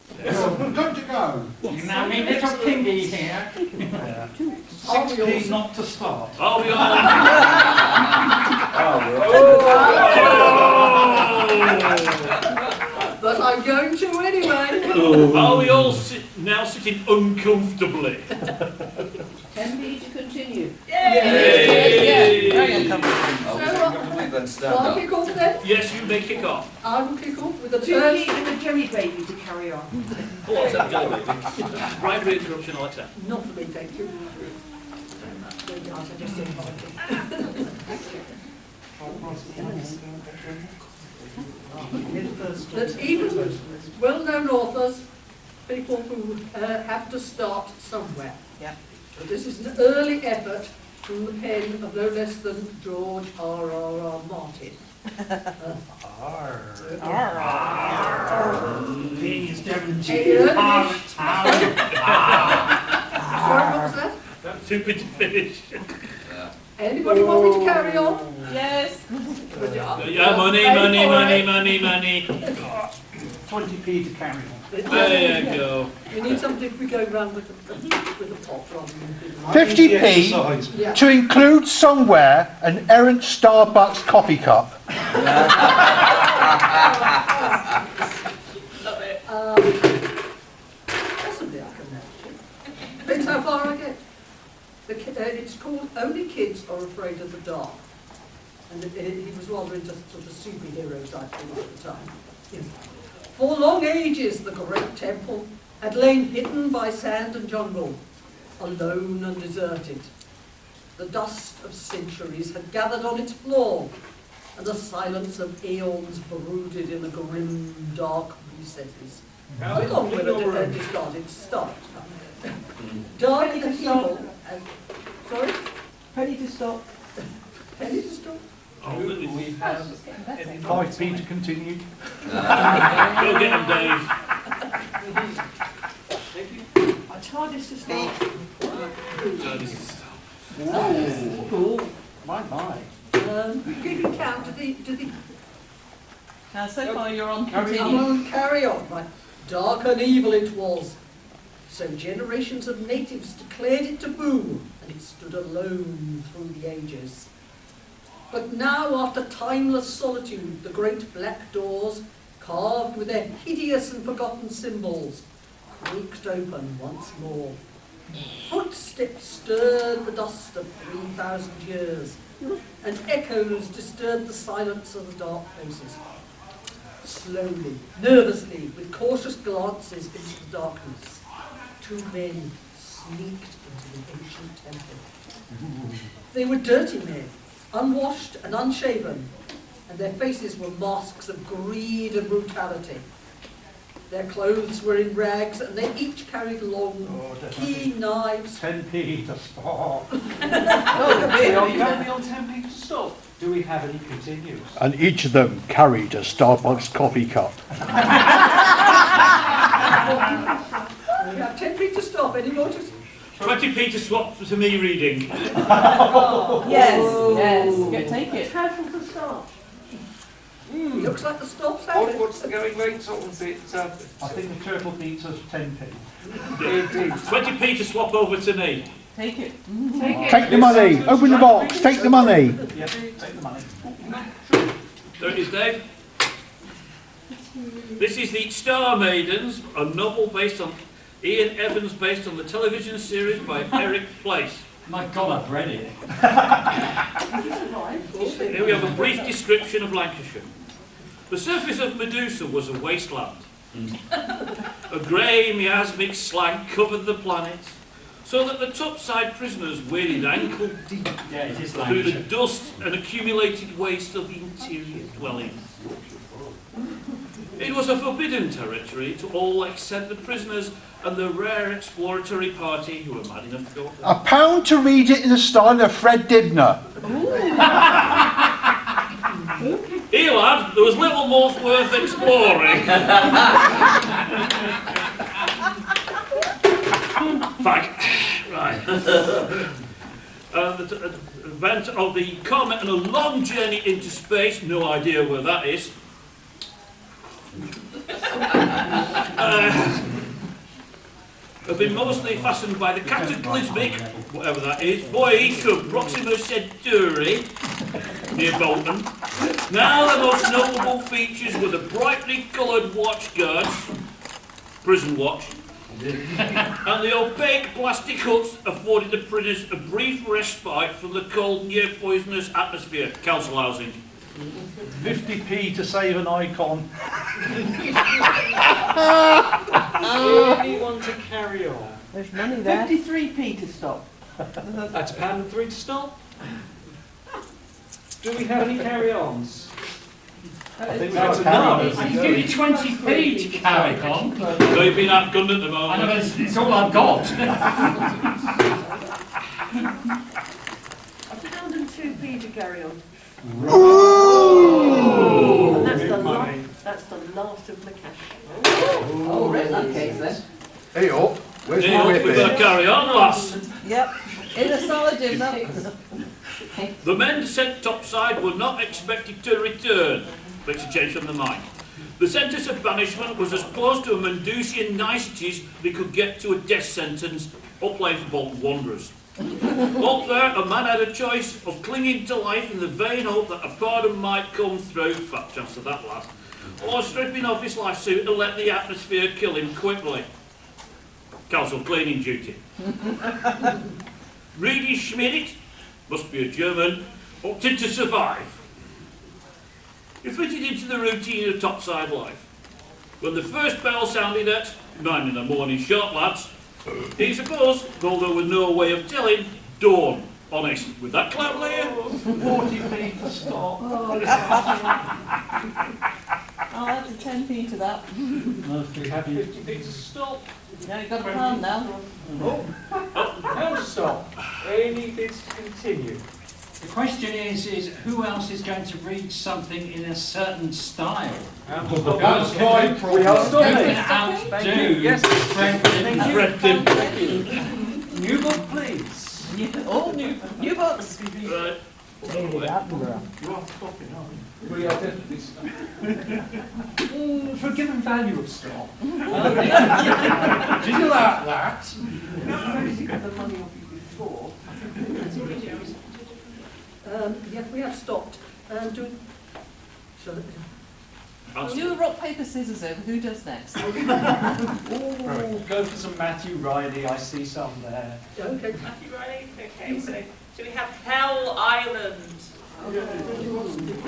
Good to go. Yes. Now, me little kingy here. 6p not to start. Are we all? But I'm going to anyway. Are we all now sitting uncomfortably? 10p to continue. Yay! Very uncomfortable. So, I'll kick off then. Yes, you may kick off. I will kick off with the 2p turn. and the jelly baby to carry on. Oh, I'll accept jelly baby. Bribery interruption, I'll accept. Not for me, thank you. I just invited. That even well-known authors, people who have to start somewhere. Yeah. But this is an early effort from the pen of no less than George R.R.R. Martin. Please, Devon G. Sorry, what was that? Too big to finish. Anybody want me to carry on? Yes. Yeah, money. 20p to carry on. There you go. We need something if we go round with a pot rather than 50p Yeah. to include somewhere an errant Starbucks coffee cup. Possibly I can manage it. Depends how far I get. It's called Only Kids Are Afraid of the Dark. And he was rather into sort of superhero type things at the time. Yes. For long ages the great temple had lain hidden by sand and jungle, alone and deserted. The dust of centuries had gathered on its floor, and the silence of eons brooded in the grim, dark recesses, along with a discarded star. Dark and evil. Sorry? Ready to stop. Penny to stop? Oh, we have 5p to continue. Go get them, Dave. Our charge is to start. Cool. My. You can count to the Now, so far you're on I'm continue. on carry on. Right. Dark and evil it was. So generations of natives declared it taboo, and it stood alone through the ages. But now, after timeless solitude, the great black doors, carved with their hideous and forgotten symbols, creaked open once more. Footsteps stirred the dust of 3,000 years, and echoes disturbed the silence of the dark places. Slowly, nervously, with cautious glances into the darkness, two men sneaked into the ancient temple. They were dirty men, unwashed and unshaven, and their faces were masks of greed and brutality. Their clothes were in rags, and they each carried long, keen knives. 10p to stop. Oh, We are currently on 10p to stop. Do we have any continues? And each of them carried a Starbucks coffee cup. We have 10 feet to stop. Any more? 20p to swap to me reading. Yes, yes. Take it. Careful to start. Looks like the stop's happening. What's the going rate on it? I think the turtle beats us 10p. 20p to swap over to me. Take it. Take the money. Open the box. Take the money. Yep, take the money. There it is, Dave. This is the Star Maidens, a novel based on Ian Evans, based on the television series by Eric Place. My God, I've read it. Here we have a brief description of Lancashire. The surface of Medusa was a wasteland. A grey, miasmic slag covered the planet, so that the topside prisoners waded ankle deep Yeah, it is through the Lancashire. dust and accumulated waste of the interior dwellings. It was a forbidden territory to all except the prisoners and the rare exploratory party who were mad enough to go up there. £1 to read it in the style of Fred Dibner. Here, lad, there was little more worth exploring. Fact. Right. The event of the comet and a long journey into space, no idea where that is. have been mostly fastened by the cataclysmic, whatever that is, voyage of Proxima Centauri near Bolton. Now the most notable features were the brightly coloured watch guards, prison watch, and the opaque plastic huts afforded the prisoners a brief respite from the cold, near-poisonous atmosphere. Council housing. 50p to save an icon. Anyone to carry on? There's money there. 53p to stop. That's £1.03 to stop. Do we have any carry-ons? I think that's enough. I can give you 20p to carry on. So you've been outgunned at the I know, moment. but it's all I've got. £102p to carry on. Ooh. And that's Big the money. that's the last of the cash. Oh, in that case then. Hey up, where's Hey, my we've got to whipping? carry on, lass. Yep. In a solid gym, that. The men sent topside were not expected to return. Makes a change from the mind. The sentence of banishment was as close to a Mendusian niceties they could get to a death sentence up playing for Bolton Wanderers. Up there, a man had a choice of clinging to life in the vain hope that a pardon might come through, fat chance of that last, or stripping off his life suit and let the atmosphere kill him quickly. Council cleaning duty. Reedy Schmidt, must be a German, opted to survive. He fitted into the routine of topside life. When the first bell sounded at 9 in the morning sharp, lads, he supposed, though there was no way of telling, dawn. Honest, with that cloud layer? 40p to stop. I'll add a 10p to that. We have 50p to stop. Yeah, you've got a plan now. No stop. Any bids to continue? The question is who else is going to read something in a certain style? That's my We are Who stopping. can outdo Yes. Brendan? New book, please. All new books. Right. We are definitely stopping. For a given value of stop. Did you like that? You got the money off you before. Yeah, we have stopped. Shall it? Do a rock, paper, scissors over. Who does next? Go for some Matthew Riley, I see some there. Okay. Matthew Riley? Okay, so we have Hell Island.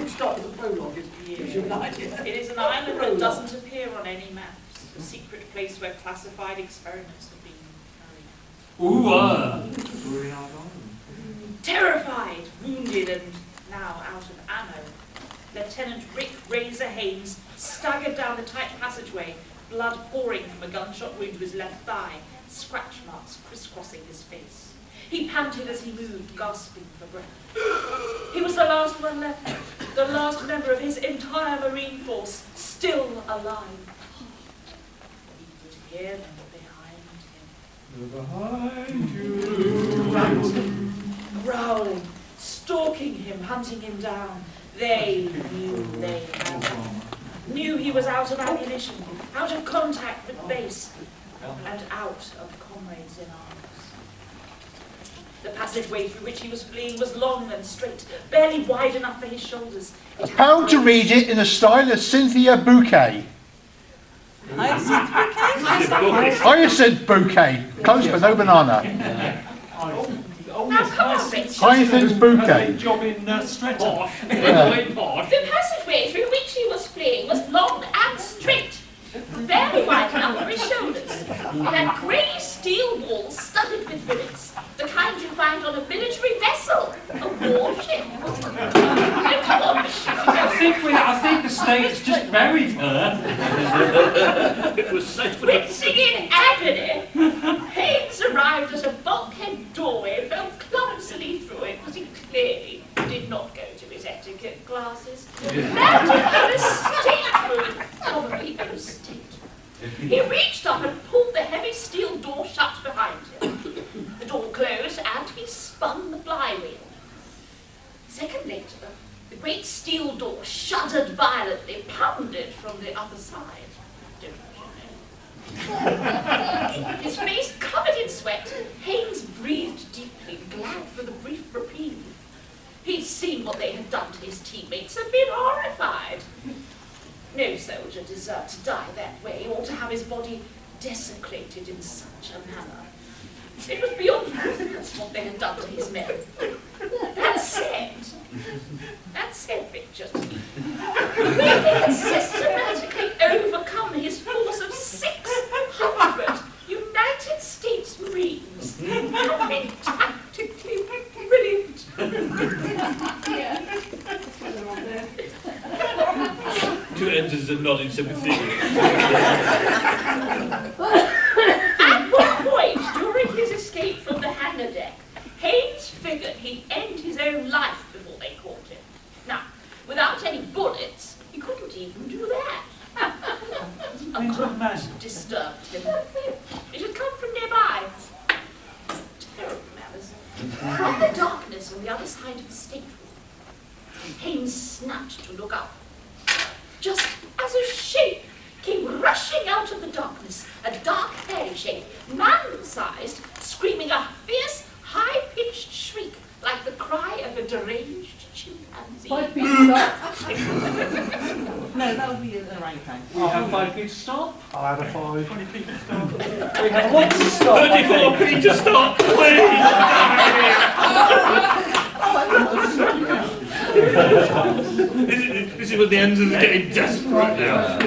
Start with the prologue. It is an island that doesn't appear on any maps. A secret place where classified experiments have been carried out. Terrified, wounded, and now out of ammo, Lieutenant Rick Razor Haynes staggered down the tight passageway, blood pouring from a gunshot wound to his left thigh, scratch marks crisscrossing his face. He panted as he moved, gasping for breath. He was the last one left, the last member of his entire Marine force, still alive. He could hear them behind him. Growling, stalking him, hunting him down. They knew they had him. Knew he was out of ammunition, out of contact with base, and out of comrades in arms. The passageway through which he was fleeing was long and straight, barely wide enough for his shoulders. A pound to read it in the style of Cynthia Bouquet. Hyacinth bouquet? Hyacinth Bouquet. Close but no banana. Now come on, Rich. Hyacinth Bouquet. Job in Streatham. Posh. Posh. The passageway through which he was fleeing was long and straight, barely wide enough for his shoulders. It had grey steel walls studded with rivets, the kind you find on a military vessel, a warship. Now come on, Rich. I think the state's just buried her. It was safe for Wincing in agony, Haynes arrived at a bulkhead doorway, fell clumsily through it, because he clearly did not go to his etiquette classes. Landed in a stateroom, probably in a state. He reached up and pulled the heavy steel door shut behind him. The door closed and he spun the flywheel. A second later, the great steel door shuddered violently, pounded from the other side. His face his teammates have been horrified. No soldier deserved to die that way, or to have his body desecrated in such a manner. It was beyond madness what they had done to his men. That said, Richard, they had systematically overcome his force of 600 United States Marines. Had been tactically brilliant. Two enters and nodding sympathy. At one point, during his escape from the hangar deck, Haynes figured he'd end his own life before they caught him. Now, without any bullets, he couldn't even do that. A crunch disturbed him. It had come from nearby. Terrible manners. From the darkness on the other side of the stateroom, Haynes snapped to look up. Just as a shape came rushing out of the darkness, a dark, hairy shape, man-sized, screaming a fierce, high-pitched shriek like the cry of a deranged chimpanzee. 5 feet stop. No, that would be an orangutan. We have 5 feet to stop. I'll add a 5. 20 feet to stop. We have 1 to stop. 34 feet to stop, This is when the ends are getting desperate now.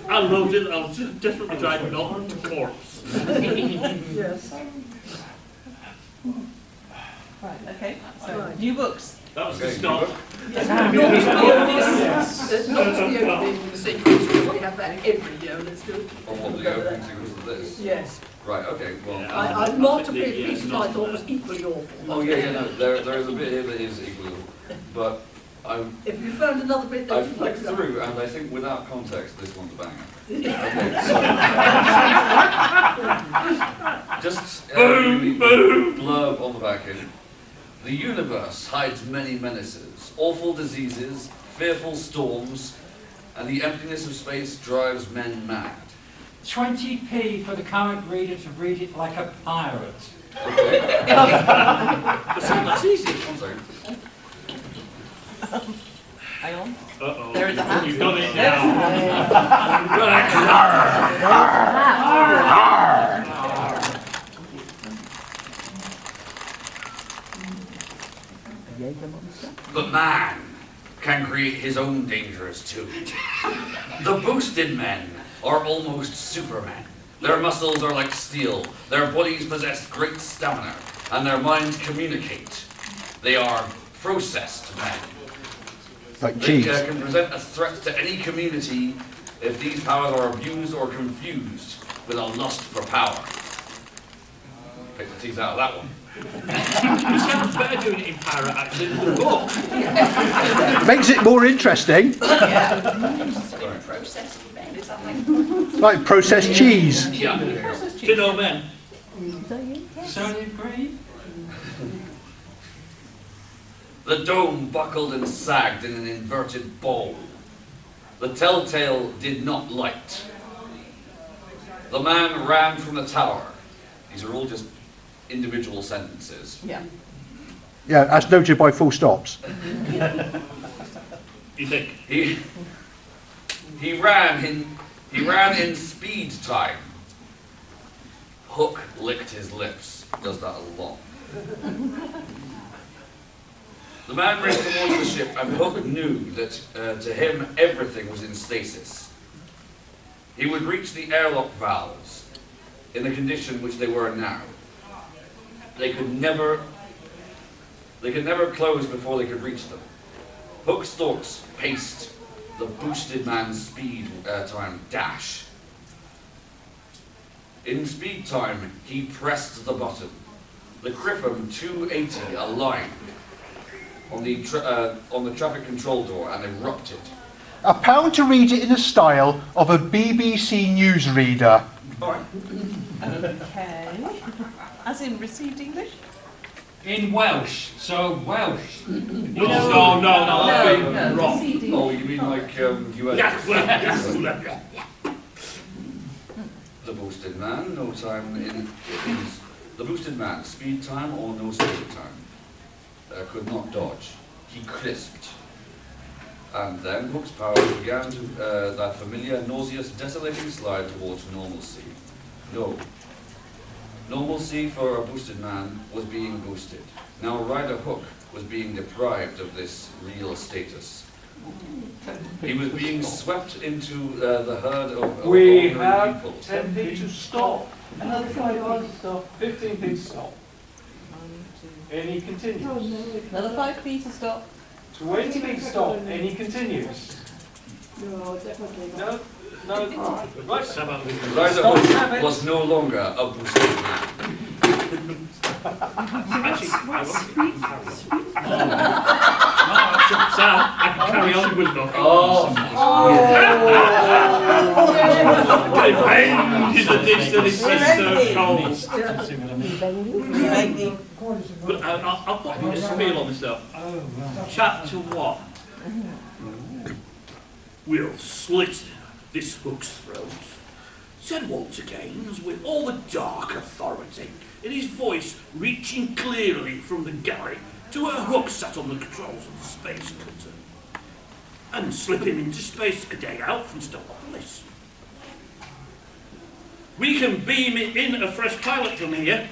I loved it. I was desperately trying not to corpse. Yes. Right, okay. So, new books. That was the stop. Not to the opening sequence, because we have that every year. Let's do it. Oh, what, the opening sequence of this? Yes. Right, okay, well... Yeah. I marked a bit of pieces I thought was equally awful. Oh, yeah, no, there is a bit here that is equally awful, but If you found another bit that I've you'd flicked like to through, and I think without context, this one's a banger. Okay, so... just Boom, boom. blurb on the back end. The universe hides many menaces, awful diseases, fearful storms, and the emptiness of space drives men mad. 20p for the current reader to read it like a pirate. Okay, That's easy. one second. Hang on. Uh-oh. There is a hat. You've done it now. But man can create his own dangers too. The boosted men are almost supermen. Their muscles are like steel, their bodies possess great stamina, and their minds communicate. They are processed men. Like They cheese. can present a threat to any community if these powers are abused or confused with a lust for power. Pick the teeth out of that one. It sounds better doing it in pirate actually than the book. Makes it more interesting. Processed men, is that like... Like processed cheese. Yeah. Tin old men. Sodium green? The dome buckled and sagged in an inverted bowl. The telltale did not light. The man ran from the tower. These are all just individual sentences. Yeah. Yeah, as noted by full stops. You think? He ran in speed time. Hook licked his lips. Does that a lot. The man raced towards the ship, and Hook knew that to him everything was in stasis. He would reach the airlock valves in the condition which they were now. They could never close before they could reach them. Hook's thoughts paced the boosted man's speed time dash. In speed time, he pressed the button. The Griffin 280 aligned on the traffic control door and erupted. £1 to read it in the style of a BBC newsreader. All right. Okay. As in received English? In Welsh, so Welsh. No, that's being no, wrong. received Oh, English. you mean like US? The boosted man, no time in his The boosted man, speed time or no speed time, could not dodge. He crisped. And then Hook's powers began to that familiar, nauseous, desolating slide towards normalcy. No. Normalcy for a boosted man was being boosted. Now Ryder Hook was being deprived of this real status. He was being swept into the herd of We ordinary have people. 10p to stop. Another 5p to stop. 15p to stop. Any continues. Another 5p to stop. 20p to stop. Any continues. No, definitely not. No. No. Right. Ryder Stop Hook habits. was no longer a boosted man. Actually, I can carry on with nothing. Pain in the distance, it's so cold. But I'll put a spiel on myself. Chapter 1. We'll slit this Hook's throat, said Walter Gaines with all the dark authority in his voice, reaching clearly from the galley to where Hook sat on the controls of the space cutter, and slipping into space a day out from Stellapolis. We can beam in a fresh pilot from here,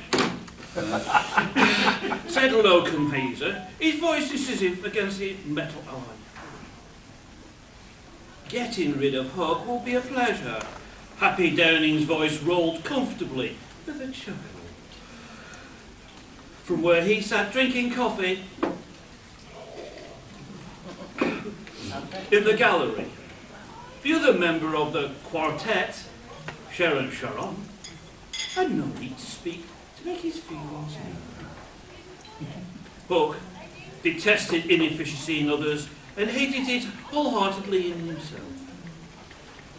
said Locum Hazer, his voice incisive against the metal eye. Getting rid of Hook will be a pleasure. Happy Downing's voice rolled comfortably with a chuckle. From where he sat drinking coffee in the gallery, the other member of the quartet, Sharon Sharon, had no need to speak to make his feelings known. Hook detested inefficiency in others and hated it wholeheartedly in himself.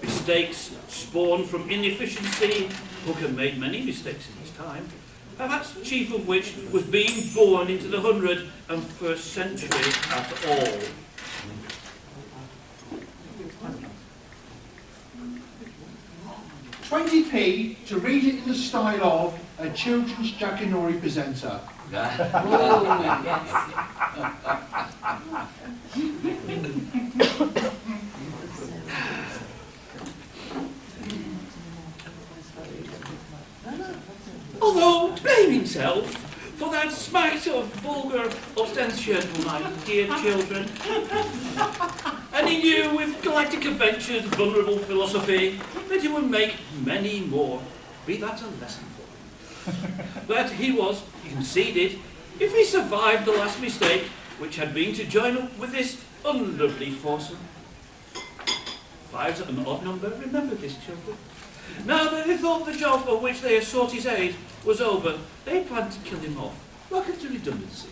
Mistakes spawned from inefficiency. Hook had made many mistakes in his time, perhaps chief of which was being born into the 101st century at all. £20p to read it in the style of a children's Jackanory presenter. Although to blame himself for that smite of vulgar ostentation, my dear children, and he knew with galactic adventures, vulnerable philosophy, that he would make many more, be that a lesson for him. That he conceded, if he survived the last mistake, which had been to join up with this unlovely foursome. 5's an odd number, remember this, children. Now that they thought the job for which they had sought his aid was over, they planned to kill him off. Welcome to redundancy.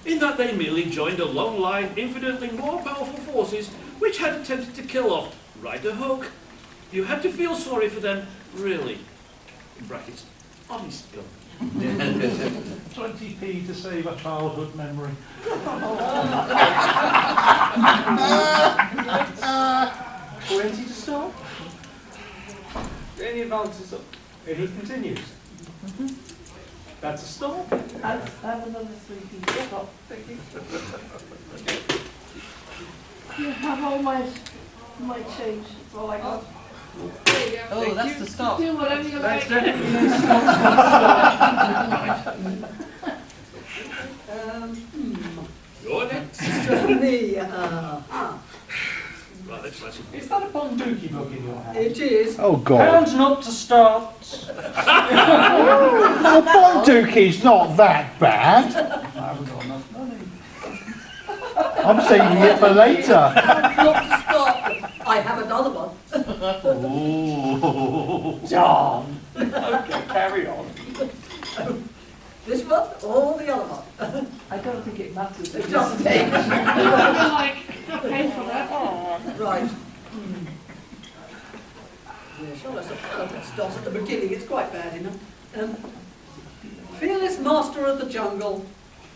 In that they merely joined a long line of infinitely more powerful forces which had attempted to kill off Ryder Hook. You had to feel sorry for them, really. In brackets, honest God. 20p to save a childhood memory. 20 to stop. Any advances up? Any continues? That's a stop. Have another 3p to stop. Thank you. You have all my change. That's all I got. Oh, that's the stop. Do whatever you like. That's definitely You're next. Me, Right, let's listen. Is that a Bonduki book in your hand? it is. Oh God. Pounds not to start. Well, Bonduki's not that bad. I haven't got enough money. I'm saving it for later. Not to stop. I have another one. Ooh. Darn. Okay, carry on. This one or the other one? I don't think it matters. It doesn't take. Like, pay for that. Right. Yeah, shall I start at the beginning? It's quite bad enough. Fearless master of the jungle,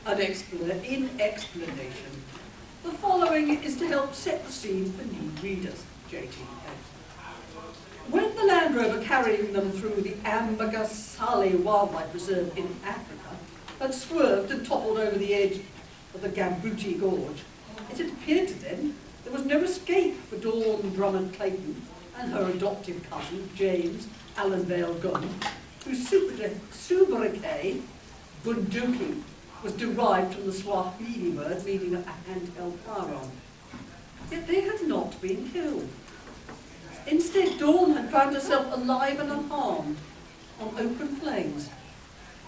in explanation. The following is to help set the scene for new readers. JT. When the Land Rover carrying them through the Armadacon Wildlife Reserve in Africa had swerved and toppled over the edge of the Gambuti Gorge, it had appeared to them there was no escape for Dawn Drummond Clayton and her adoptive cousin, James Allenvale Gunn, whose sobriquet, bunduki, was derived from the Swahili word meaning a handheld firearm. Yet they had not been killed. Instead, Dawn had found herself alive and unharmed on open plains,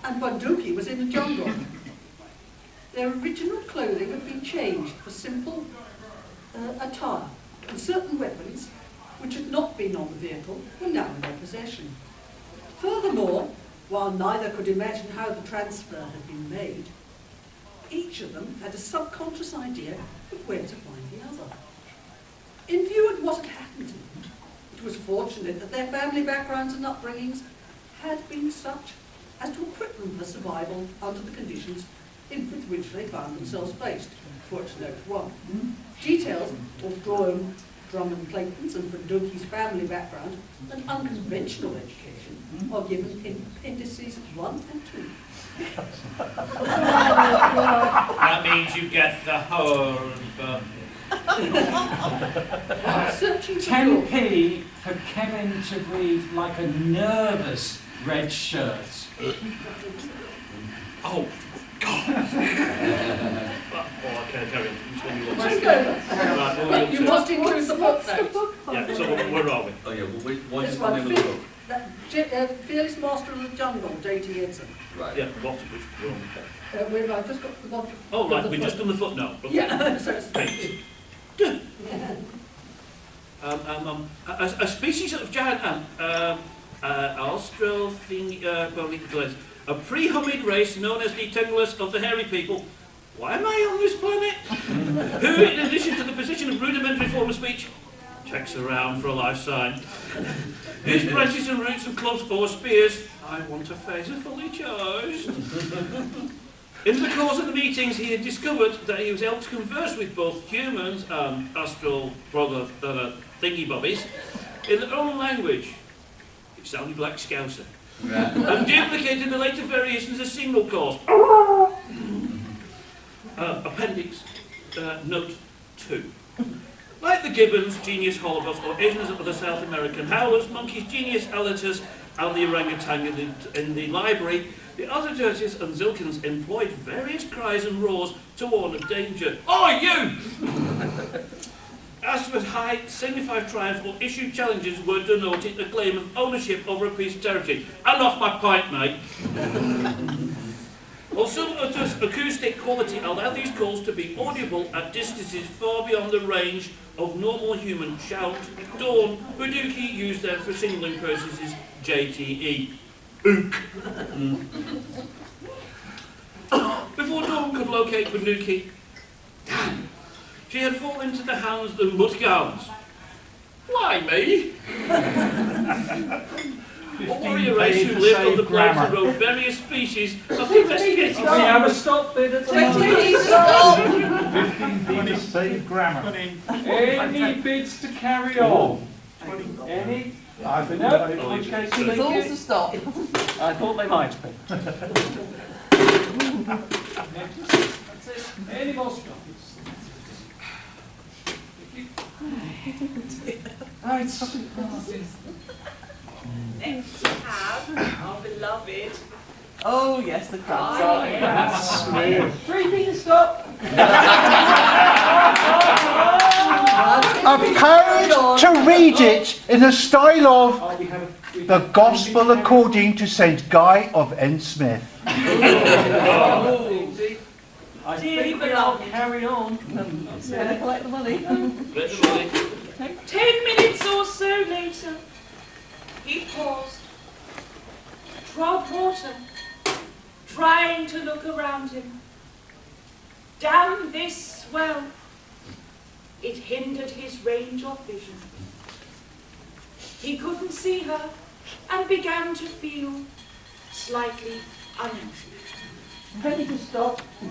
and Bunduki was in the jungle. Their original clothing had been changed for simple attire, and certain weapons, which had not been on the vehicle, were now in their possession. Furthermore, while neither could imagine how the transfer had been made, each of them had a subconscious idea of where to find the other. In view of what had happened to them, it was fortunate that their family backgrounds and upbringings had been such as to equip them for survival under the conditions with which they found themselves placed. Footnote 1. Details of Dawn Drummond Clayton's and Bunduki's family background and unconventional education are given in appendices 1 and 2. That means you get the whole book. Searching for 10p for Kevin to read like a nervous red shirt. Oh, God. Oh, okay, carry on. Let's go. Right, But you must include the book What's the note. book Yeah, so where are we? Oh yeah, well, what's This the one, name of the book? Fearless Master of the Jungle, J.T. Edson. Right. Yeah, what which we're on the page. I've just got the bottom. Oh, right, we've just done the footnote. Okay. Yeah, so it's Page. yeah. A species of giant ant, Australopithecus, a pre-hominid race known as the Tunglers of the hairy people. Why am I on this planet? Who, in addition to the position of rudimentary form of speech, checks around for a life sign. Whose branches and roots and clubs or spears, I want a phaser fully charged. In the course of the meetings, he had discovered that he was able to converse with both humans and astral brother thingy-bobbies in their own language. It sounded like Scouser. And duplicated the later variations of signal calls. Appendix Note 2. Like the gibbons, genius holobos, or Asians of the South American howlers, monkeys, genius alligators, and the orangutan in the library, the other judges and zilkins employed various cries and roars to warn of danger. Oh, you! As for height, signified triumph or issued challenges were denoted a claim of ownership over a piece of territory. And off my pipe, mate. Also, acoustic quality allowed these calls to be audible at distances far beyond the range of normal human shout. Dawn, Bunduki used them for signaling purposes, JTE. Ook. Before Dawn could locate Bunduki, she had fallen into the hands of the Mutgans. Why me? A warrior race who lived on the plains and rode various species of domesticated We have a stop bit at the moment. 15 pennies save grammar. Any bids to carry on? Any? I think No, that in is- which case, It's thank all you. to stop. I thought they might be. That's it. Any more stops? Right. Next we have our beloved. Oh yes, the crabs. Oh, yes. Smooth. 3 feet stop. A pound to read it in the style of Oh, we the Gospel according to St. Guy of N-Smith. I Dearly think we all beloved. carry on. Yeah, collect the money. Let the money. 10 minutes or so later, he paused, trod water, trying to look around him. Down this well, it hindered his range of vision. He couldn't see her and began to feel slightly uneasy. Ready to stop. I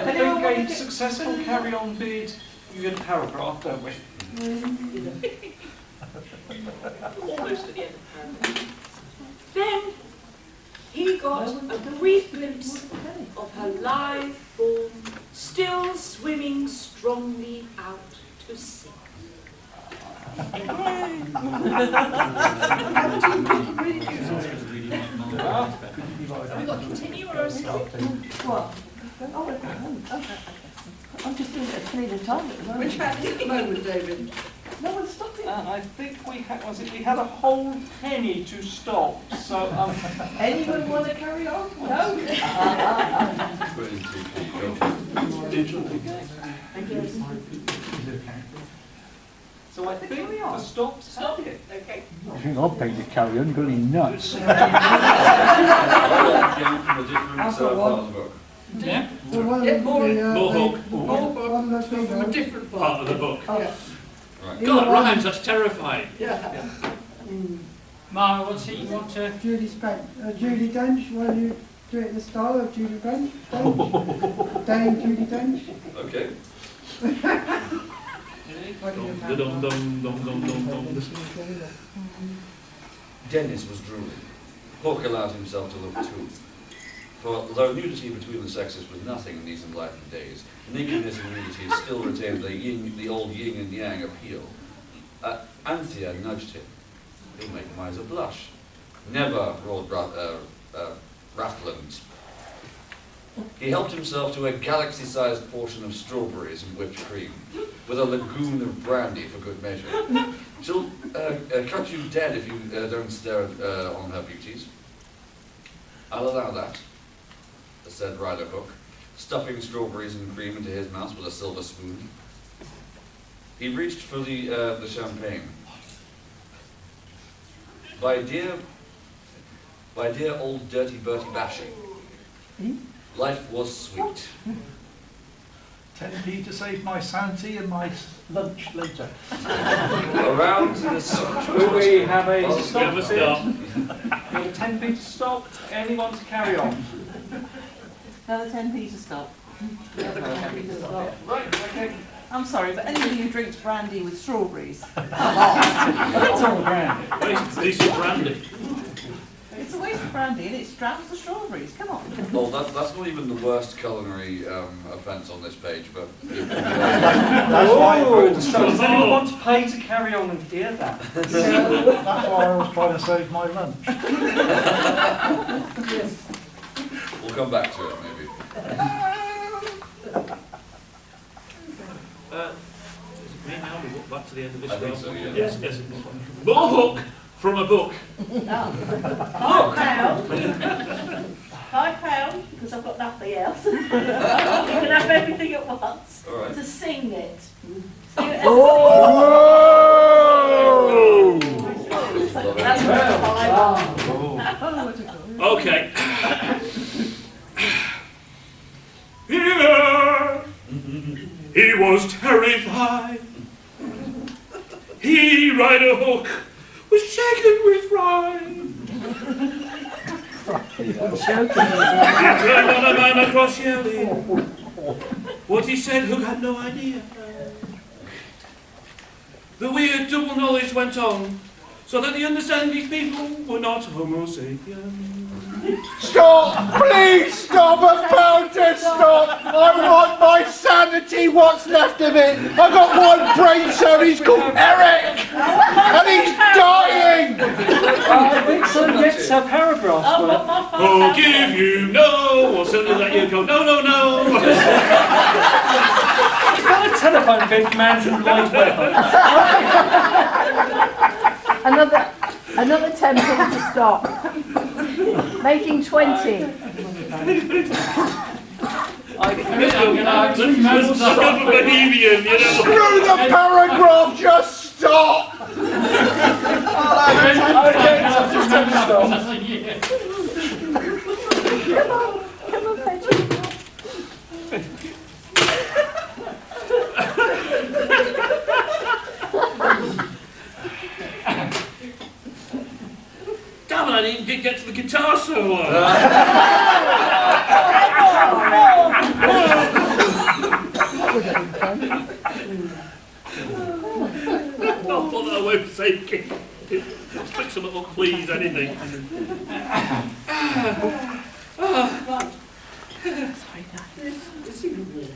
think a successful carry-on bid, you get a paragraph, don't we? Almost at the end of the paragraph. Then he got a brief glimpse of her lithe form still swimming strongly out to sea. Have we got continue or a stop? What? Oh, okay. I'm just doing it at cleaning time at the moment. Which happens at the moment, David? No one's stopping. I think we had a whole penny to stop. So Anyone want to carry on? No. So I think the stop's Stop. happy. Okay. I think I'll pay to carry on, going nuts. From a different part of the book. Yeah. The one Yeah, more- Mohawk, one that's been From a different part part. of the book. Oh, Yeah. Right. God, that rhymes, that's terrifying. Yeah. Mara, what's it you want to... Julie Dench, will you do it in the style of Julie Dench? Dame Julie Dench? Okay. Dum, dum, dum, dum, dum, dum. Dennis was drooling. Hawke allowed himself to look too. For though nudity between the sexes was nothing in these enlightened days, nakedness and nudity still retained the old yin and yang appeal. Anthea nudged him. You'll make Miser blush. Never, roared Rathland. He helped himself to a galaxy-sized portion of strawberries and whipped cream, with a lagoon of brandy for good measure. She'll cut you dead if you don't stare on her beauties. I'll allow that, said Ryder Hook, stuffing strawberries and cream into his mouth with a silver spoon. He reached for the champagne. By dear old dirty Bertie Bashing, life was sweet. 10p to save my sanity and my lunch later. Around this... Do we have a We stop? have a stop. We have a 10p to stop. Anyone to carry on? Another 10p to stop. Right, okay. I'm sorry, but anybody who drinks brandy with strawberries, That's all grand. Decent brandy. it's a waste of brandy and it drowns the strawberries. Come on. Well, that's not even the worst culinary offence on this page, but... That's why So does anyone want to pay to carry on and hear that? that's why I was trying to save my lunch. We'll come back to it, maybe. Is it me now? We walk back to the end of this I think film? so, yeah. Yes, yes. More hook from a book. £5, because I've got nothing else. You can have everything at once. All right. To sing it. Whoa! That's Okay. Here he was terrified. He, Ryder Hook, was shaken with fright. He turned on a man across yelling. What he said, Hook had no idea. The weird double knowledge went on, so that the understanding these people were not Homo sapiens. Stop! Please stop! I found it! Stop! I want my sanity, what's left of it! I've got one brain cell, he's called Eric! And he's dying! So gets her paragraph. Oh, give you no, or something like you go, no, no, no. Got a telephone bit man from live weapon. Another 10 to stop. Making 20. That's not a Bohemian, you know. Screw the paragraph, just stop! Come on, Patrick. Damn it, I didn't get to the guitar solo. put that away for safekeeping. Pick some up, please, anything. Right. This is a war.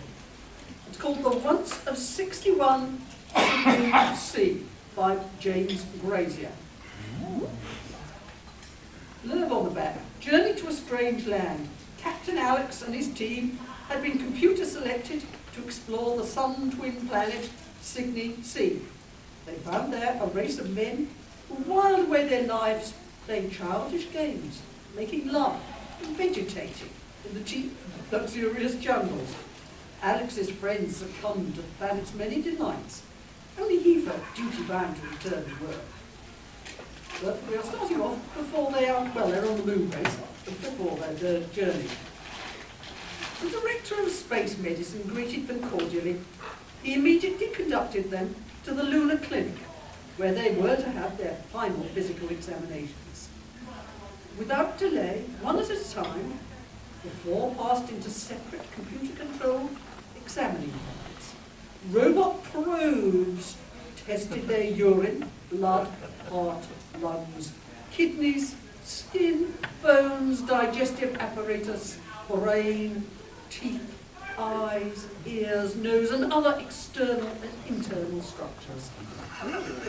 It's called The Once of 61 C by James Grazier. Blurb on the back. Journey to a strange land. Captain Alex and his team had been computer selected to explore the sun-twin planet Cygne C. They found there a race of men who whiled away their lives playing childish games, making love and vegetating in the cheap, luxurious jungles. Alex's friends succumbed to the planet's many delights. Only he felt duty-bound to return to work. But we are starting off before they are, well, they're on the moon base, but before their journey. The director of space medicine greeted them cordially. He immediately conducted them to the lunar clinic, where they were to have their final physical examinations. Without delay, one at a time, the four passed into separate computer-controlled examining pods. Robot probes tested their urine, blood, heart, lungs, kidneys, skin, bones, digestive apparatus, brain, teeth, eyes, ears, nose, and other external and internal structures.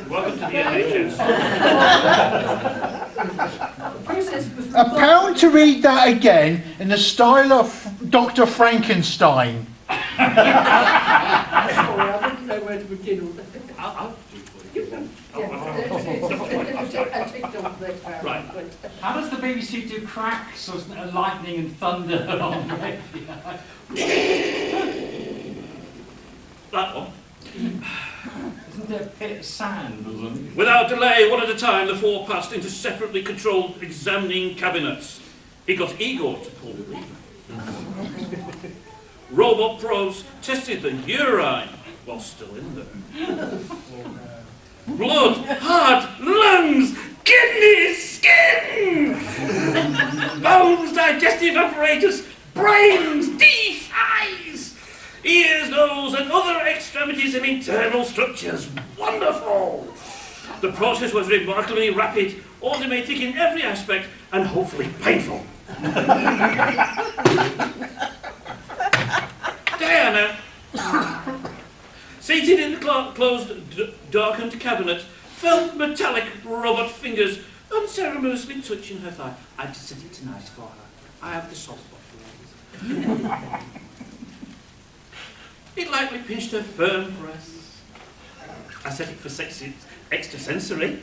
Welcome to the NHS. The process was A pound to read that again in the style of Dr. Frankenstein. Sorry, I didn't know where to begin with. I'll do it for you. Right. How does the BBC do cracks or lightning and thunder on radio? That one. Isn't there a pit of sand or something? Without delay, one at a time, the four passed into separately controlled examining cabinets. It got Igor to pull the lever. Robot probes tested the urine while still in there. Blood, heart, lungs, kidneys, skin, bones, digestive apparatus, brains, teeth, eyes, ears, nose, and other extremities and internal structures. Wonderful! The process was remarkably rapid, automatic in every aspect, and hopefully painful. Diana, seated in the closed, darkened cabinet, felt metallic robot fingers unceremoniously touching her thigh. I just said it nice for her. I have the soft spot for ladies. It lightly pinched her firm breasts. I set it for sexy, extrasensory.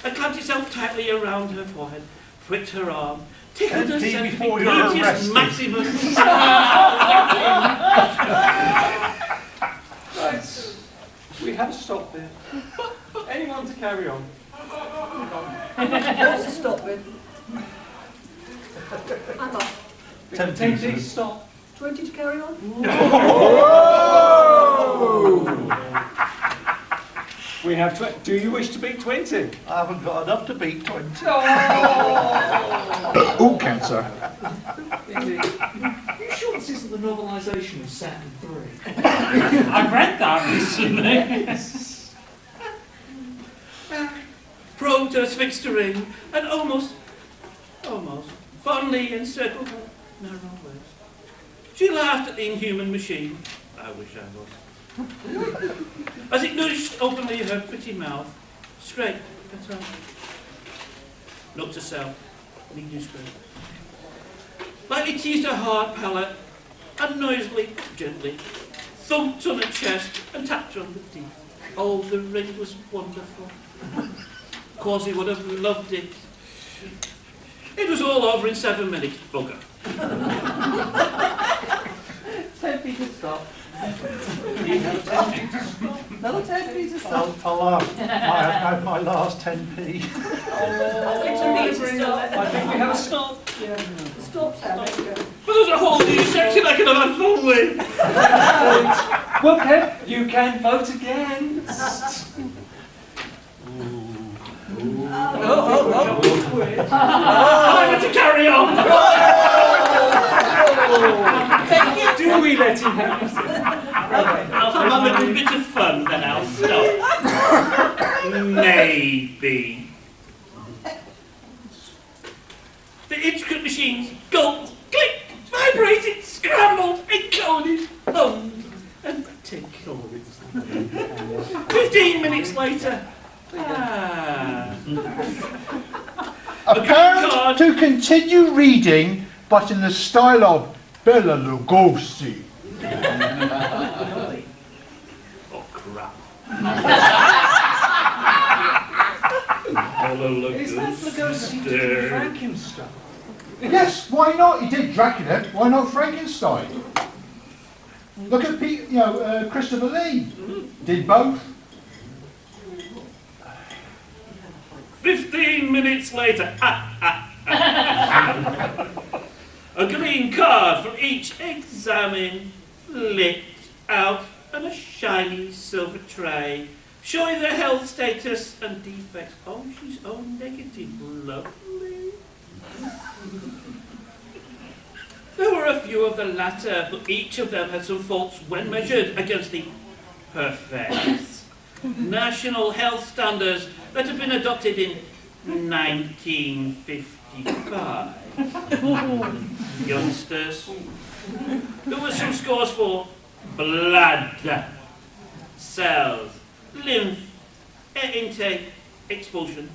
It clamped itself tightly around her forehead, pricked her arm, tickled her gluteus maximus. Right, we have to stop there. Anyone to carry on? What's the stop with? I'm up. 10 please, stop. 20 to carry on? We have do you wish to beat 20? I haven't got enough to beat 20. Oh! Oh, cancer. Indeed. Are you sure this isn't the novelisation of Saturn 3? I read that recently. Probed her sphinx ring and almost fondly encircled her narrow waist. She laughed at the inhuman machine. I wish I was. As it nudged openly her pretty mouth, straight at her. Note to self, medium straight. Lightly teased her hard palate, and noisily, gently, thumped on her chest and tapped her on the teeth. Oh, the ring was wonderful. Quasi would have loved it. It was all over in 7 minutes, bugger. 10 feet to stop. Another 10 feet to stop. I'll have my last 10p. I think we have a stop. Yeah. Stop, Sam. But there's a whole new section I could have had fun with. Well, Kev, you can vote against. I want to carry on. Do we let him have it? I'll have a little bit of fun then, Al. I'll stop. Maybe. The intricate machines gulped, clicked, vibrated, scrambled, encoded, hummed, and tickled. 15 minutes later, A parent to continue reading, but in the style of Bela Lugosi. Oh, crap. Bela Is that Lugosi. Lugosi Frankenstein? Yes, why not? He did Dracula. Why not Frankenstein? Look at Christopher Lee. Did both. 15 minutes later, a green card for each examined, flipped out on a shiny silver tray, showing their health status and defects. Oh, she's O negative, lovely. There were a few of the latter, but each of them had some faults when measured against the perfect national health standards that had been adopted in 1955. Youngsters, there were some scores for blood, cells, lymph, air intake, expulsion,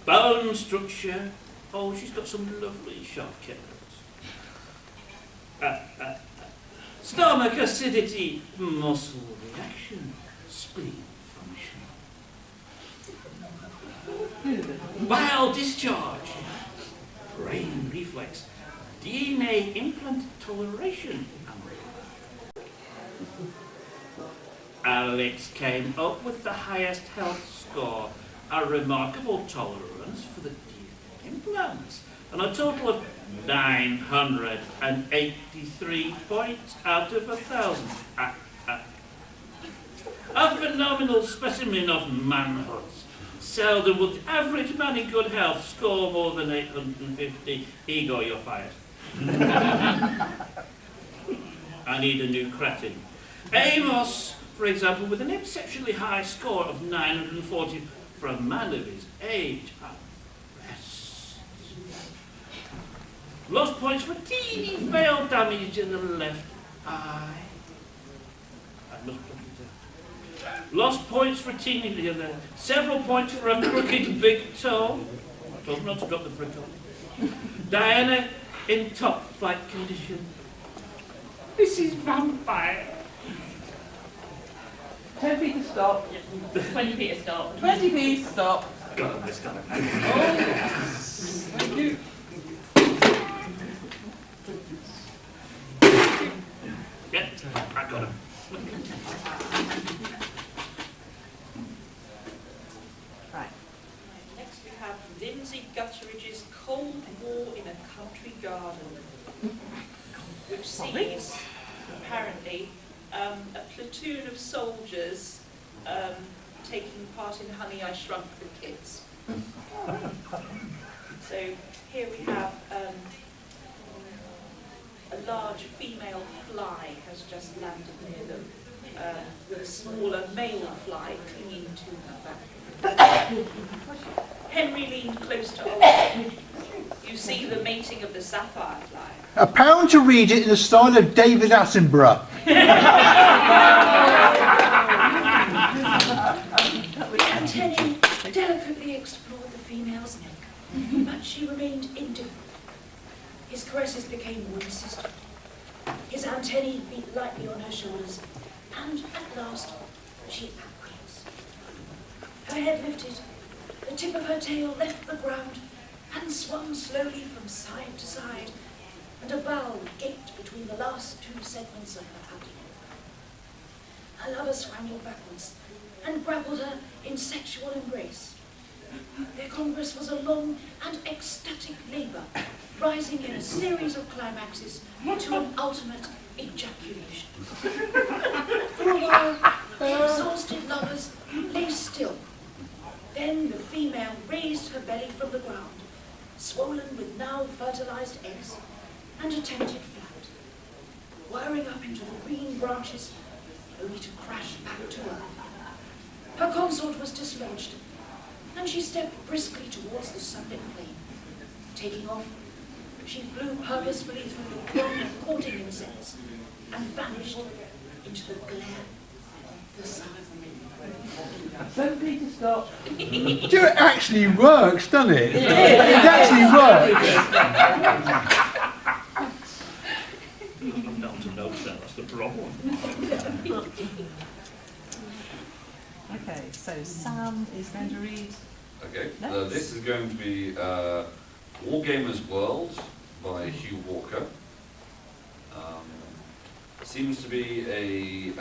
bone structure. Oh, she's got some lovely sharp kidneys. Stomach acidity, muscle reaction, spleen function, bile discharge, brain reflex, DNA implant toleration. Alex came up with the highest health score, a remarkable tolerance for the DNA implants, and a total of 983 points out of 1,000. A phenomenal specimen of manhood. Seldom would the average man in good health score more than 850. Igor, you're fired. I need a new cretin. Amos, for example, with an exceptionally high score of 940 for a man of his age. Lost points for teeny veil damage in the left eye. I must put it down. Lost points for teeny veil. Several points for a crooked big toe. I told him not to drop the brick on. Diana in top flight condition. Mrs. Vampire. 10 feet to stop. 20 feet to stop. 20 feet to stop. Got him this time. Oh, Thank you. Yeah, I got him. right. Next we have Lindsay Gutteridge's Cold War in a Country Garden, which sees, apparently, a platoon of soldiers taking part in Honey, I Shrunk the Kids. So here we have a large female fly has just landed near them, with a smaller male fly clinging to her back. Henry leaned close to Olga. You see the mating of the sapphire fly. A pound to read it in the style of David Attenborough. The antennae delicately explored the female's neck, but she remained indifferent. His caresses became more insistent. His antennae beat lightly on her shoulders, and at last she acquiesced. Her head lifted, the tip of her tail left the ground, and swung slowly from side to side, and a valve gaped between the last two segments of her abdomen. Her lover scrambled backwards and grappled her in sexual embrace. Their congress was a long and ecstatic labour, rising in a series of climaxes to an ultimate ejaculation. For a while, the exhausted lovers lay still. Then the female raised her belly from the ground, swollen with now fertilised eggs, and attempted flight, whirring up into the green branches, only to crash back to earth. consort was dislodged, and she stepped briskly towards the sunlit plain. Taking off, she flew purposefully through the throng of courting insects and vanished into the glare of the sun. Don't need to stop. It actually works, doesn't it? It actually works. Down to notes then, that's the problem. Okay, so Sam is going to read. Okay, Next. this is going to be Wargamers World by Hugh Walker. Seems to be a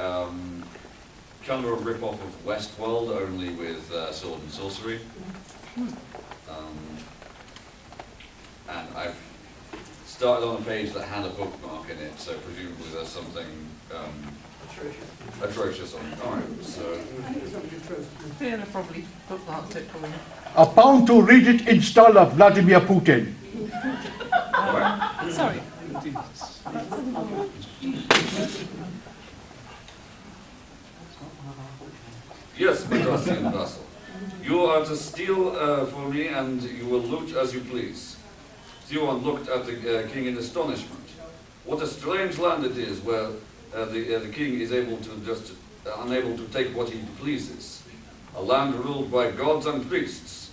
kind of a rip-off of Westworld, only with sword and sorcery. And I've started on a page that had a bookmark in it, so presumably there's something atrocious on it. Alright, so... Fiona probably bookmarked it for you. I'm bound to read it in style of Vladimir Putin. Sorry. Yes, Madasian vassal. You are to steal for me, and you will loot as you please. Theon looked at the king in astonishment. What a strange land it is, where the king is able to unable to take what he pleases. A land ruled by gods and priests.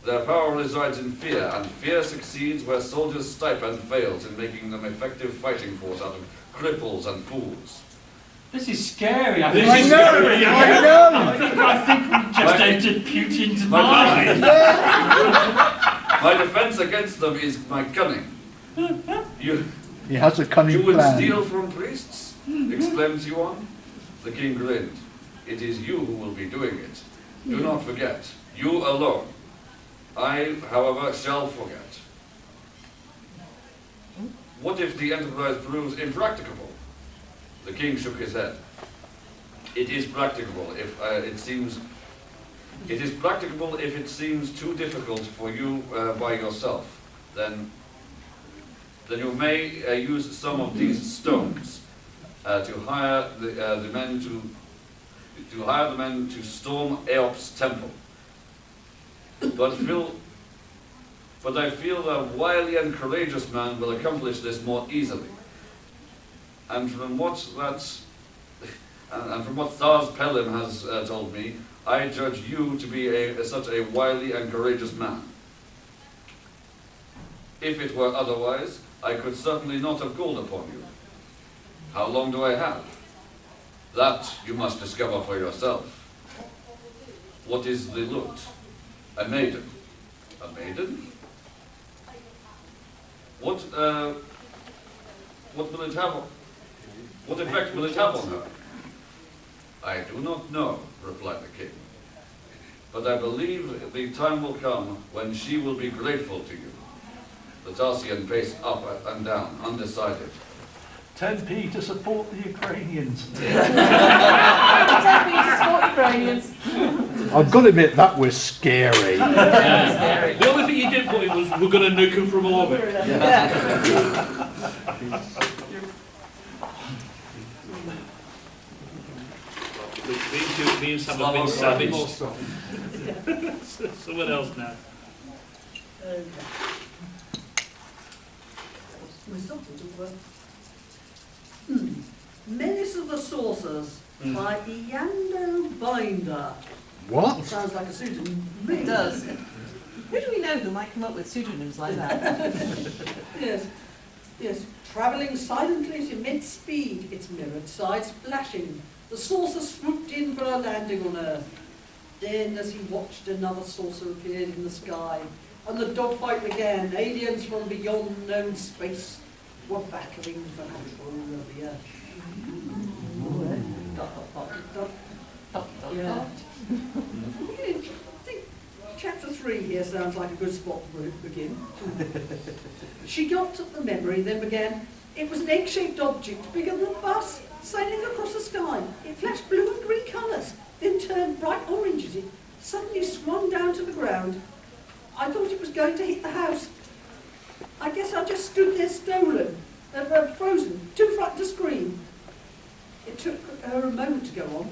Their power resides in fear, and fear succeeds where soldiers' stipend fails in making them effective fighting force out of cripples and fools. This is scary. I I think we just entered Putin's mind. My defense against them is my cunning. He has a cunning You would plan. steal from priests? Exclaimed Yuan. The king grinned. It is you who will be doing it. Do not forget. You alone. I, however, shall forget. What if the enterprise proves impracticable? The king shook his head. It is practicable if it seems. It is practicable if it seems too difficult for you by yourself. Then you may use some of these stones to hire the men to storm Aeop's temple. But I feel a wily and courageous man will accomplish this more easily. And from what Thars Pelin has told me, I judge you to be such a wily and courageous man. If it were otherwise, I could certainly not have called upon you. How long do I have? That you must discover for yourself. What is the loot? A maiden. A maiden? What will it have? What effect will it have on her? I do not know, replied the king. But I believe the time will come when she will be grateful to you. The Tarsian paced up and down, undecided. 10p to support the Ukrainians. 10p to support Ukrainians. I've got to admit, that was scary. The only thing you did put in was, we're going to nuke him from orbit. Me and Sam have been savaged. Someone else now. Okay. Resulted of work. Menace of the Saucers by Iando Binder. What? Sounds like a pseudonym. It does. Who do we know who might come up with pseudonyms like that? Yes. Yes. Travelling silently to mid-speed, its mirrored sides flashing. The saucer swooped in for a landing on Earth. Then, as he watched, another saucer appeared in the sky, and the dogfight began. Aliens from beyond known space were battling for control of the Earth. Yeah. I think chapter 3 here sounds like a good spot to begin. She got at the memory, then began. It was an egg-shaped object, bigger than a bus, sailing across the sky. It flashed blue and green colours, then turned bright orange as it suddenly swung down to the ground. I thought it was going to hit the house. I guess I just stood there stolen, frozen, too frightened to scream. It took her a moment to go on.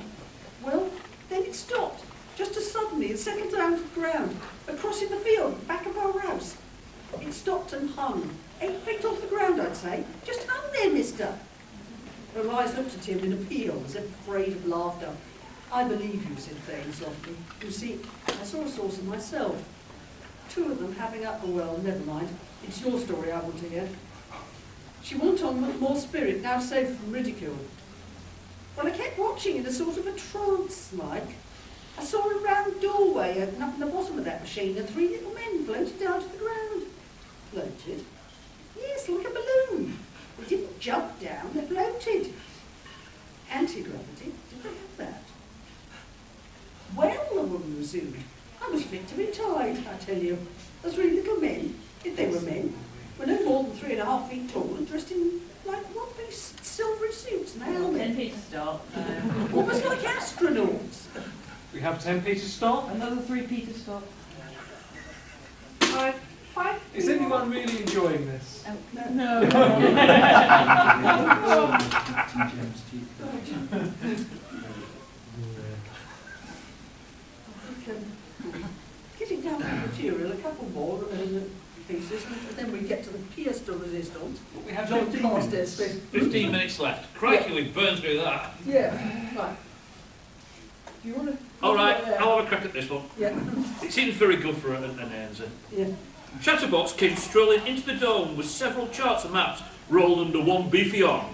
Well, then it stopped. just as suddenly it settled down to the ground, across in the field, back of our house. It stopped and hung, 8 feet off the ground, I'd say. Just hung there, mister. Her eyes looked at him in appeal, as if afraid of laughter. I believe you, said Thane softly. You see, I saw a saucer myself. 2 of them having up, oh well, never mind. It's your story I want to hear. She went on with more spirit, now safe from ridicule. Well, I kept watching in a sort of a trance-like. I saw a round doorway open up in the bottom of that machine and 3 little men floated down to the ground. Floated? Yes, like a balloon. They didn't jump down, they floated. Anti-gravity, did they have that? Well, the woman resumed, I was fit to be tied, I tell you. The 3 little men, if they were men, were no more than 3.5 feet tall and dressed in like wobbly silvery suits and helmets. 10p to stop. Almost like astronauts. We have 10p to stop. Another 3p to stop. 5. Is anyone really enjoying this? No. Getting down to the material, a couple more pieces, and then we get to the pièce de résistance. We have John 15 Carstairs minutes. space. 15 minutes left. Crikey, we've burned through that. Yeah, right. Do you want to... All right, I'll have a crack at this one. Yeah. It seems very good for an answer. Yeah. Chatterbox came strolling into the dome with several charts and maps rolled under one beefy arm.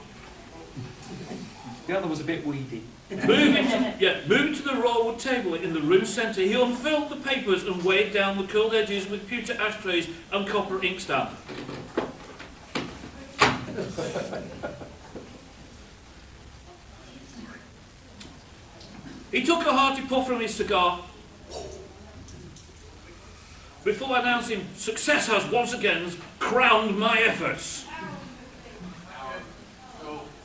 The other was a bit weedy. Moving to the rollwood table in the room centre, he unfurled the papers and weighed down the curled edges with pewter ashtrays and copper inkstand. He took a hearty puff from his cigar before announcing, success has once again crowned my efforts.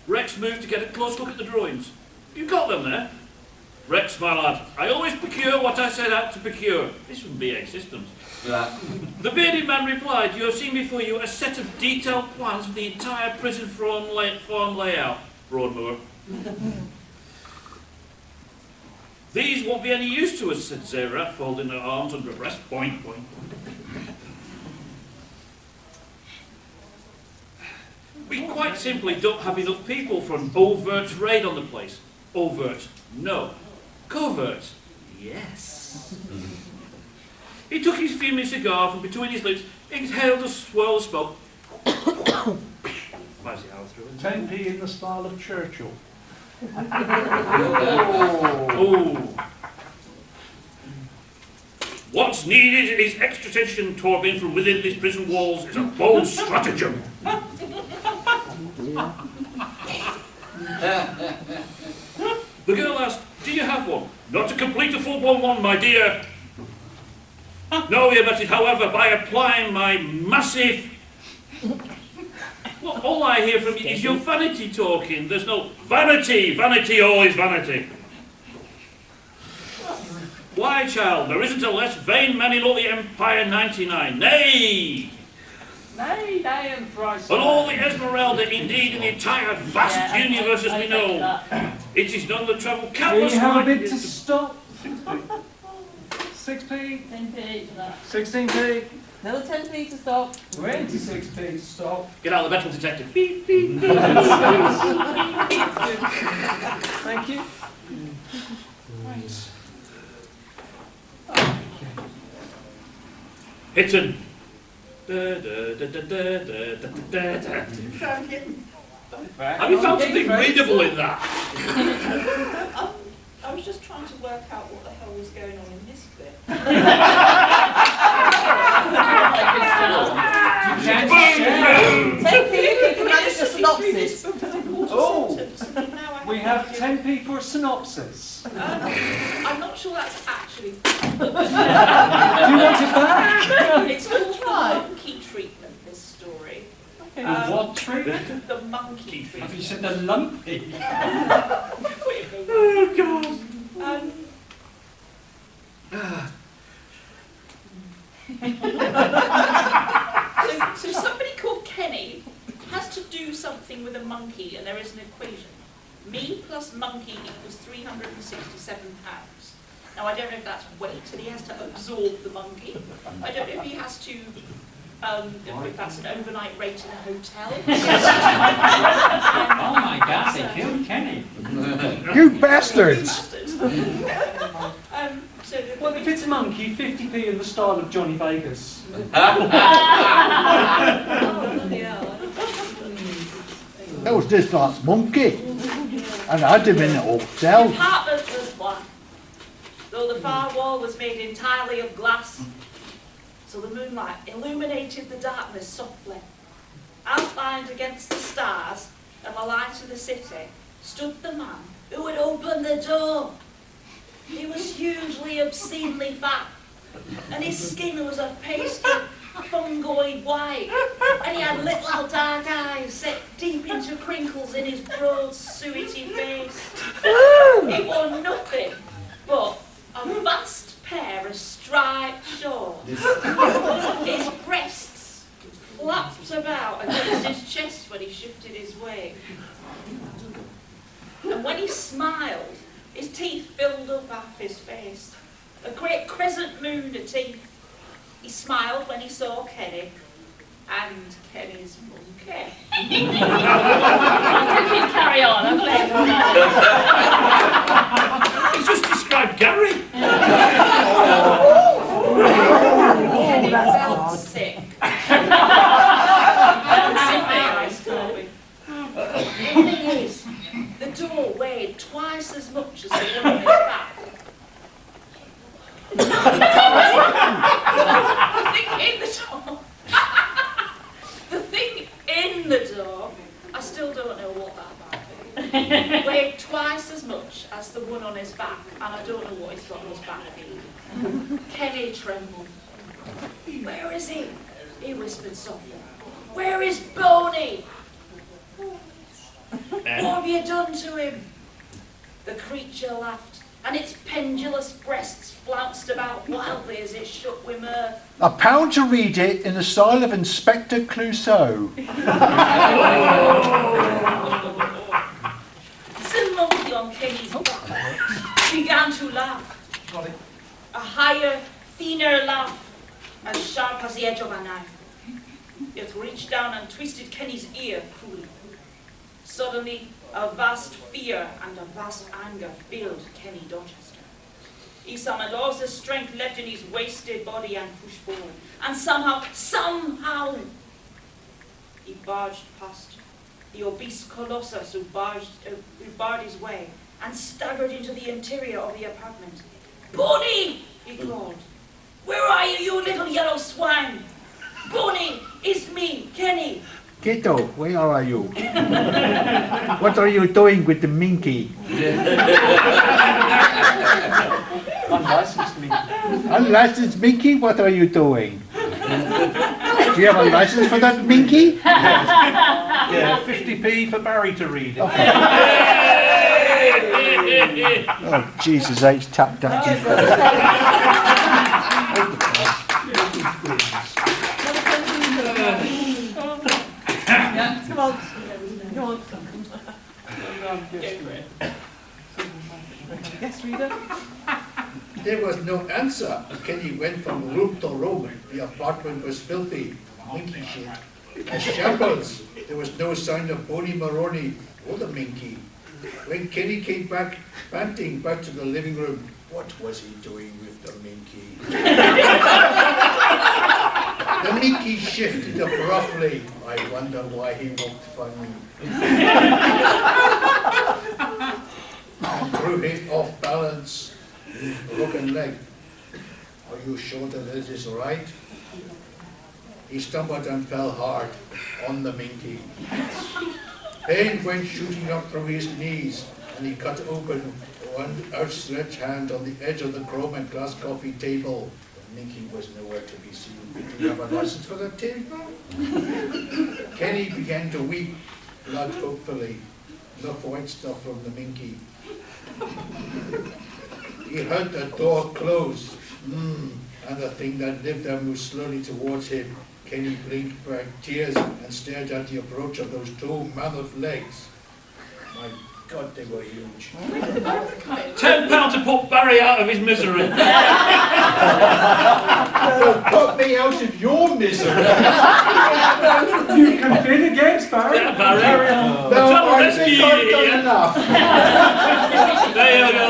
Rex moved to get a close look at the drawings. You got them there? Rex, my lad, I always procure what I set out to procure. This from BA Systems. The bearded man replied, you have seen before you a set of detailed plans for the entire prison farm layout, Broadmoor. These won't be any use to us, said Zara, folding her arms under her breast. Boing, boing. We quite simply don't have enough people for an overt raid on the place. Overt, no. Covert, yes. He took his fuming cigar from between his lips, exhaled a swirl of smoke. 10p in the style of Churchill. Oh. What's needed is extra tension Torbin from within these prison walls is a bold stratagem. The girl asked, do you have one? Not to complete a full-blown one, my dear. No, you bet it, however, by applying my massive... Well, all I hear from you is your vanity talking. There's no vanity. Vanity, always vanity. Why, child, there isn't a less vain man in all the Empire 99. Nay! Nay, and Christ. And all the Esmeralda, indeed, in the entire vast universe as we know. It is none that travel countless Do you have a miles. bid to stop? 6p? 10p for that. 16p? Another 10p to stop. 26p to stop. Get out of the metal detector. Beep, beep. Thank you. Hitten. Have you found something readable in that? I was just trying to work out what the hell was going on in this bit. Synopsis. Oh, we have 10p for synopsis. I'm not sure that's actually. Do you want it back? It's called the monkey treatment, this story. The what treatment? The monkey treatment. Have you said the lumpy? Oh, God. So somebody called Kenny has to do something with a monkey, and there is an equation. Me plus monkey equals £367. Now, I don't know if that's weight and he has to absorb the monkey. I don't know if he has to, if that's an overnight rate in a hotel. Oh my God, they killed Kenny. You bastards! Well, if it's a monkey, 50p in the style of Johnny Vegas. That was this last monkey. And I had him in a hotel. The apartment was black, though the far wall was made entirely of glass. So the moonlight illuminated the darkness softly. Outlined against the stars and the light of the city stood the man who had opened the door. He was hugely, obscenely fat, and his skin was a pasty, fungoid white, and he had little dark eyes set deep into crinkles in his broad, suety face. He wore nothing but a vast pair of striped shorts. His breasts flapped about against his chest when he shifted his weight. And when he smiled, his teeth filled up half his face. A great crescent moon of teeth. He smiled when he saw Kenny and Kenny's monkey. Carry on, I'm glad. He's just described Gary. Kenny felt sick. The thing is, the door weighed twice as much as the one on his back. The thing in the door. The thing in the door. I still don't know what that might be. Weighed twice as much as the one on his back, and I don't know what he's got on his back either. Kenny trembled. Where is he? He whispered softly. Where is Boney? What have you done to him? The creature laughed, and its pendulous breasts flounced about wildly as it shook with mirth. £1 to read it in the style of Inspector Clouseau. The monkey on Kenny's back began to laugh. A higher, thinner laugh, as sharp as the edge of a knife. It reached down and twisted Kenny's ear cruelly. Suddenly, a vast fear and a vast anger filled Kenny Dorchester. He summoned all the strength left in his wasted body and pushed forward. And somehow, he barged past the obese colossus who barred his way and staggered into the interior of the apartment. Boney! He called. Where are you, you little yellow swine? Boney, it's me, Kenny. Kiddo, where are you? What are you doing with the minky? Unlicensed minky. Unlicensed minky? What are you doing? Do you have a license for that minky? Yeah, 50p for Barry to read it. Okay. Oh, Jesus H. Tap dancing. Yeah, come on. Go on. Yes, reader. There was no answer. Kenny went from room to room. The apartment was filthy, minky shit. A shambles. There was no sign of Boney Maroney or the minky. When Kenny came back, panting back to the living room, what was he doing with the minky? The minky shifted up roughly. I wonder why he walked funny. Threw his off balance, broken leg. Are you sure that this is right? He stumbled and fell hard on the minky. Pain went shooting up through his knees, and he cut open one outstretched hand on the edge of the chrome and glass coffee table. The minky was nowhere to be seen. Do you have a license for that table? Kenny began to weep, blood hopefully. Enough white stuff from the minky. He heard the door close, and the thing that lived there moved slowly towards him. Kenny blinked back tears and stared at the approach of those two mammoth legs. My God, they were huge. £10 to put Barry out of his misery. Well, put me out of your misery. You can bid against Barry. Yeah, Barry. No, I think I've done enough. There you go.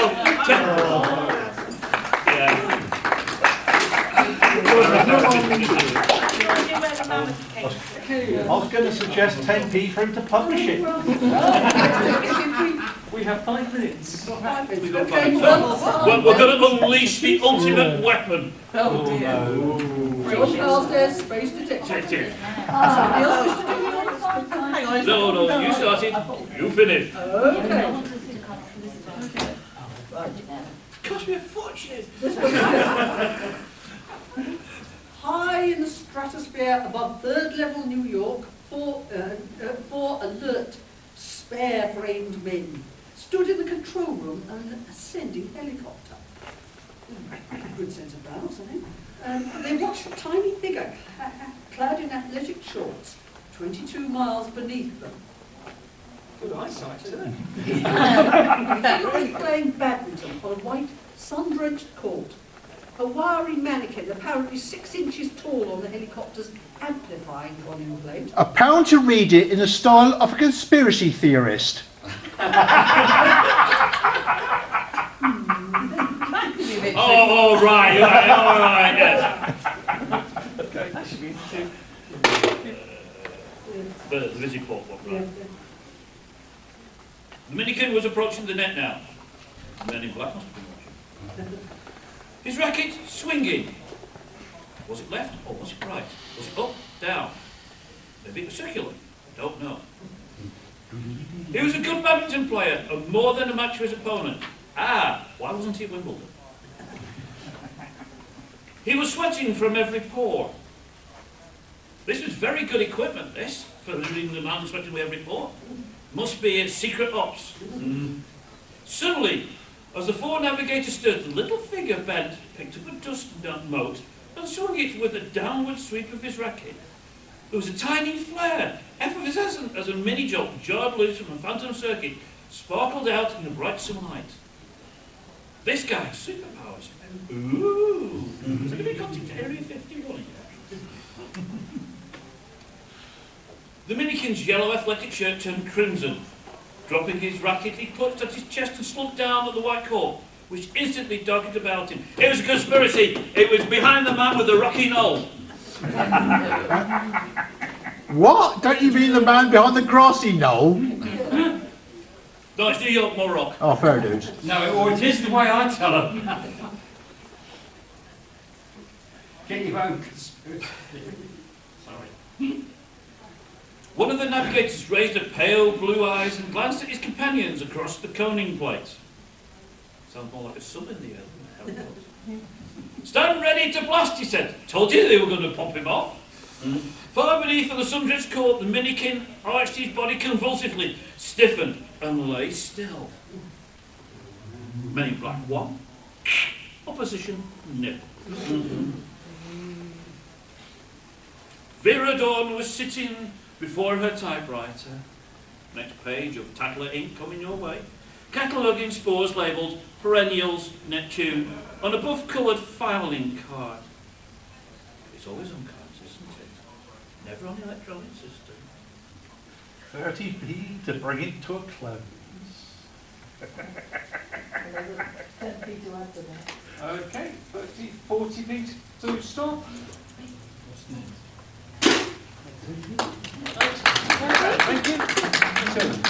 I was going to suggest 10p for him to publish it. We have 5 minutes. We've got 5 minutes. Well, we're going to unleash the ultimate weapon. Oh dear. John Carstairs, space detective. Somebody else wish to do yours? Hang on. No, you started. You finished. Okay. Cost me a fortune. High in the stratosphere above third level New York, four alert, spare-framed men stood in the control room of an ascending helicopter. Good sense of balance, I think. They watched a tiny figure clad in athletic shorts, 22 miles beneath them. Good eyesight, isn't it? The figure was playing badminton on a white, sun-drenched court. A wiry mannequin, apparently 6 inches tall on the helicopter's amplifying volume plate. A pound to read it in the style of a conspiracy theorist. Oh, right, yes. Okay, that should be interesting. The Visiport one, right. The Minikin was approaching the net now. The men in black must have been watching. His racket swinging. Was it left or was it right? Was it up, down? Maybe it was circular. I don't know. He was a good badminton player and more than a match for his opponent. Ah, why wasn't he at Wimbledon? He was sweating from every pore. This was very good equipment, this, for leading the man sweating with every pore. Must be a secret ops. Suddenly, as the 4 navigators stood, the little figure bent, picked up a dust mote, and swung it with a downward sweep of his racket. There was a tiny flare, effervescent as a mini-jolt jarred loose from a phantom circuit, sparkled out in the bright sunlight. This guy, superpowers. Ooh! Is it going to be contact to Area 51? The Minikin's yellow athletic shirt turned crimson. Dropping his racket, he clutched at his chest and slumped down at the white court, which instantly darkened about him. It was a conspiracy. It was behind the man with the rocky knoll. What? Don't you mean the man behind the grassy knoll? No, it's New York, Morrock. Oh, fair dues. No, or it is the way I tell them. Get your own conspiracy. Sorry. One of the navigators raised a pale blue eyes and glanced at his companions across the coning plate. Sounds more like a sub in the air. Stand ready to blast, he said. Told you they were going to pop him off. Far beneath on the sun-drenched court, the Minikin arched his body convulsively, stiffened, and lay still. Men in black, 1. Opposition, nil. Vera Dawn was sitting before her typewriter. Next page of Tattler ink coming your way. Cataloguing spores labelled Perennials, Neptune, on a buff-coloured filing card. It's always on cards, isn't it? Never on the electronic system. 30p to bring it to a close. Okay, 40p to stop. Thank you.